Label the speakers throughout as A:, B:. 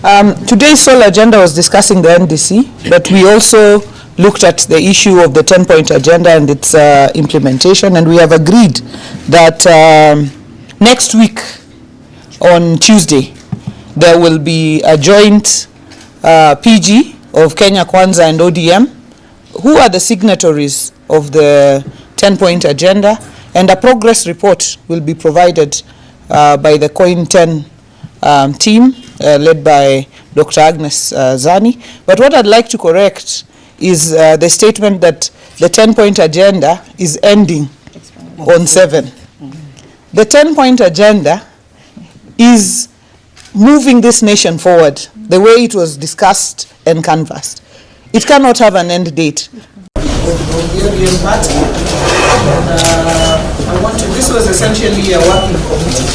A: Today's sole agenda was discussing the NDC, but we also looked at the issue of the 10-point agenda and its implementation, and we have agreed that next week on Tuesday there will be a joint PG of Kenya Kwanza and ODM, who are the signatories of the 10-point agenda, and a progress report will be provided by the COIN 10 team led by Dr. Agnes Zani. But what I'd like to correct is the statement that the 10-point agenda is ending on 7. The 10-point agenda is moving this nation forward the way it was discussed and canvassed. It cannot have an end date. This was essentially a working committee.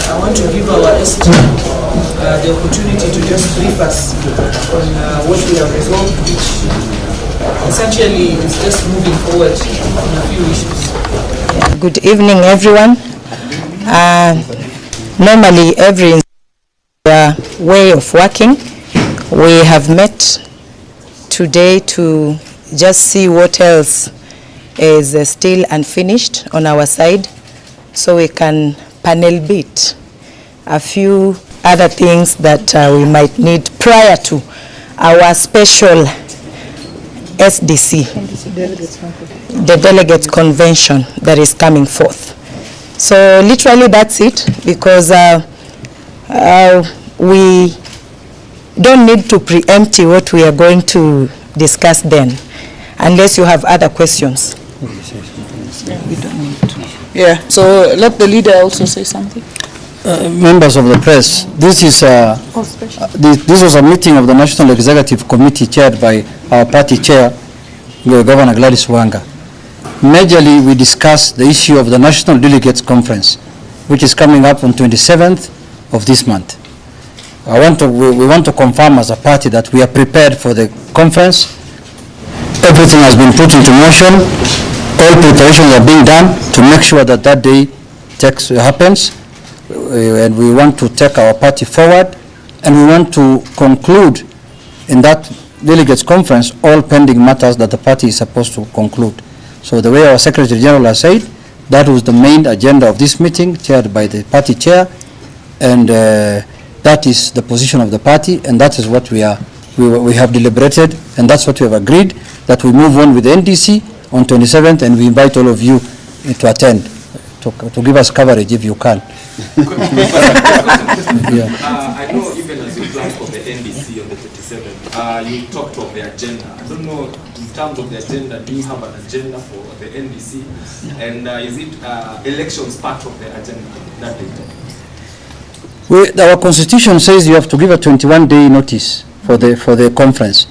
A: I want to give our ST the opportunity to just brief us on what we have resolved, which essentially is just moving forward on a few issues.
B: Good evening, everyone. Normally, every way of working, we have met today to just see what else is still unfinished on our side, so we can panel beat a few other things that we might need prior to our special SDC, the Delegates Convention that is coming forth. So literally that's it, because we don't need to preempt what we are going to discuss then, unless you have other questions.
A: We don't need to. Yeah, so let the leader also say something.
C: Members of the press, this is this was a meeting of the National Executive Committee chaired by our party chair, Governor Gladys Wanga. Majorly, we discussed the issue of the National Delegates Conference, which is coming up on 27th of this month. We want to confirm as a party that we are prepared for the conference. Everything has been put into motion. All preparations are being done to make sure that that day happens. And we want to take our party forward, and we want to conclude in that delegates conference all pending matters that the party is supposed to conclude. So the way our Secretary General has said, that was the main agenda of this meeting, chaired by the party chair, and that is the position of the party, and that is what we have deliberated, and that's what we have agreed, that we move on with the NDC on 27th, and we invite all of you to attend, to give us coverage if you can.
D: Yeah. I know even as you plan for the NDC on the 27th, you talked of the agenda. I don't know, in terms of the agenda, do you have an agenda for the NDC? And is it elections part of the agenda that day?
C: Our constitution says you have to give a 21-day notice for the conference.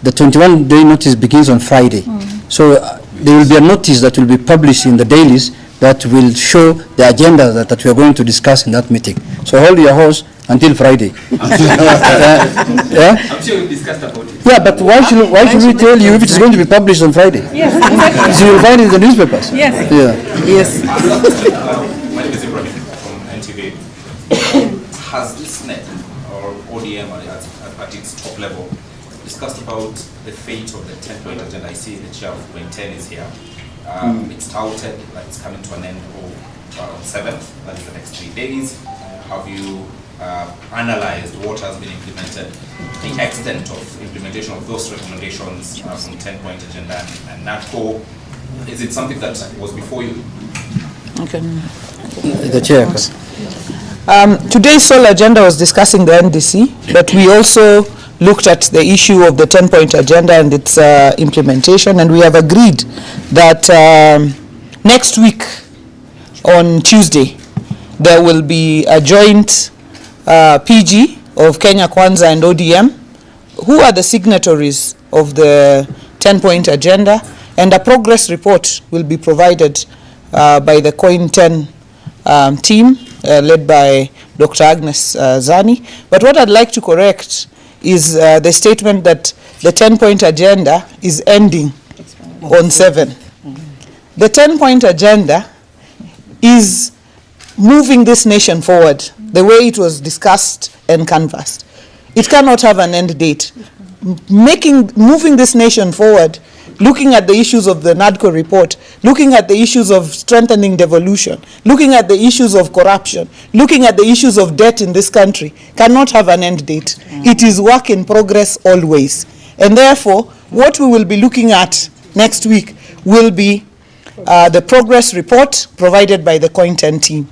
C: The 21-day notice begins on Friday. So there will be a notice that will be published in the dailies that will show the agenda that we are going to discuss in that meeting. So hold your horse until Friday.
D: Yeah? I'm sure we discussed about it.
C: Yeah, but why should we tell you if it's going to be published on Friday?
B: Yes, exactly.
C: So you'll find it in the newspapers.
B: Yes.
C: Yeah.
B: Yes.
E: My name is Ibrahim from NTV. Has this net or ODM at its top level discussed about the fate of the 10-point agenda? I see the chair of Point 10 is here. It's touted that it's coming to an end on 7th, that is the next 3 days. Have you analyzed what has been implemented, the extent of implementation of those recommendations from 10-point agenda and NATCO? Is it something that was before you?
A: Okay.
C: The chair.
A: Today's sole agenda was discussing the NDC, but we also looked at the issue of the 10-point agenda and its implementation, and we have agreed that next week on Tuesday there will be a joint PG of Kenya Kwanza and ODM, who are the signatories of the 10-point agenda, and a progress report will be provided by the COIN 10 team led by Dr. Agnes Zani. But what I'd like to correct is the statement that the 10-point agenda is ending on 7. The 10-point agenda is moving this nation forward, the way it was discussed and canvassed, it cannot have an end date. Moving this nation forward, looking at the issues of the NADCO report, looking at the issues of strengthening devolution, looking at the issues of corruption, looking at the issues of debt in this country, cannot have an end date. It is work in progress always. And therefore, what we will be looking at next week will be the progress report provided by the COINTEN team.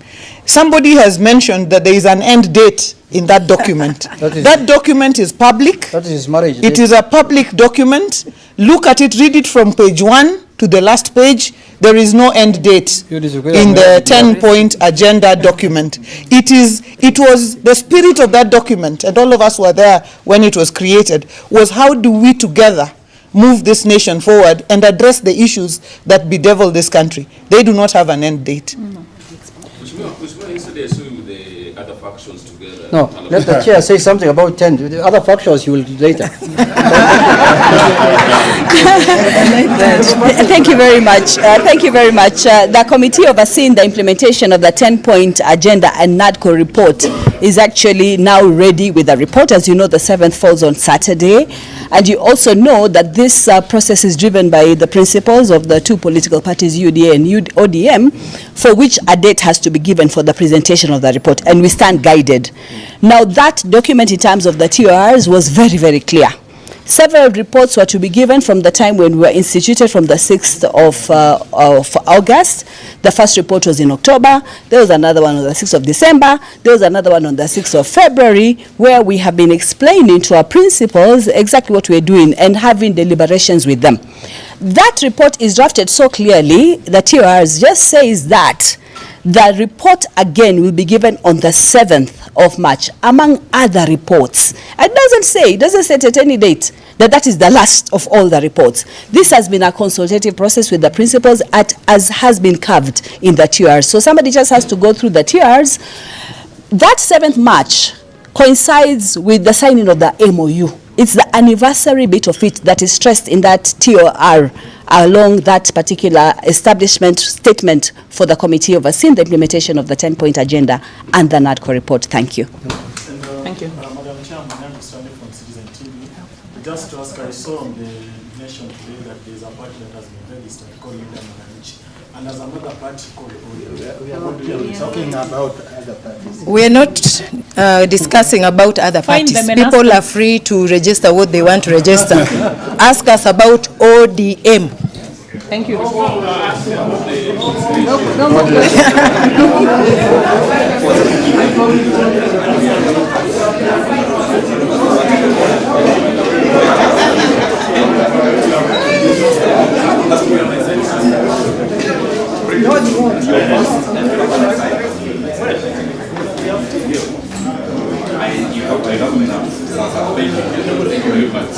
A: Somebody has mentioned that there is an end date in that document. That document is public.
C: That is marriage.
A: It is a public document. Look at it, read it from page 1 to the last page. There is no end date in the 10-point agenda document. It was the spirit of that document, and all of us were there when it was created, was how do we together move this nation forward and address the issues that bedevil this country. They do not have an end date.
D: The other factions together.
C: No, let the chair say something about 10. The other factions you will later.
F: Thank you very much. Thank you very much. The committee overseeing the implementation of the 10-point agenda and NADCO report is actually now ready with a report. As you know, the 7th falls on Saturday. And you also know that this process is driven by the principles of the two political parties, UDA and ODM, for which a date has to be given for the presentation of the report, and we stand guided. Now, that document in terms of the TORs was very, very clear. Several reports were to be given from the time when we were instituted from the 6th of August. The first report was in October. There was another one on the 6th of December. There was another one on the 6th of February, where we have been explaining to our principals exactly what we're doing and having deliberations with them. That report is drafted so clearly, the TORs just says that the report again will be given on the 7th of March, among other reports. It doesn't say at any date that is the last of all the reports. This has been a consultative process with the principals as has been carved in the TORs. So somebody just has to go through the TORs. That 7th March coincides with the signing of the MOU. It's the anniversary bit of it that is stressed in that TOR along that particular establishment statement for the committee overseeing the implementation of the 10-point agenda and the NADCO report. Thank you.
A: Thank you.
G: Madam Chair, my name is Stanley from Citizen TV. Just to ask, I saw on the Nation today that there is a party that has been registered called Linda Mwananchi, and there's another party called ODM. We are talking about other parties.
B: We are not discussing about other parties. People are free to register what they want to register. Ask us about ODM. Thank you. No more
G: Thank you very much.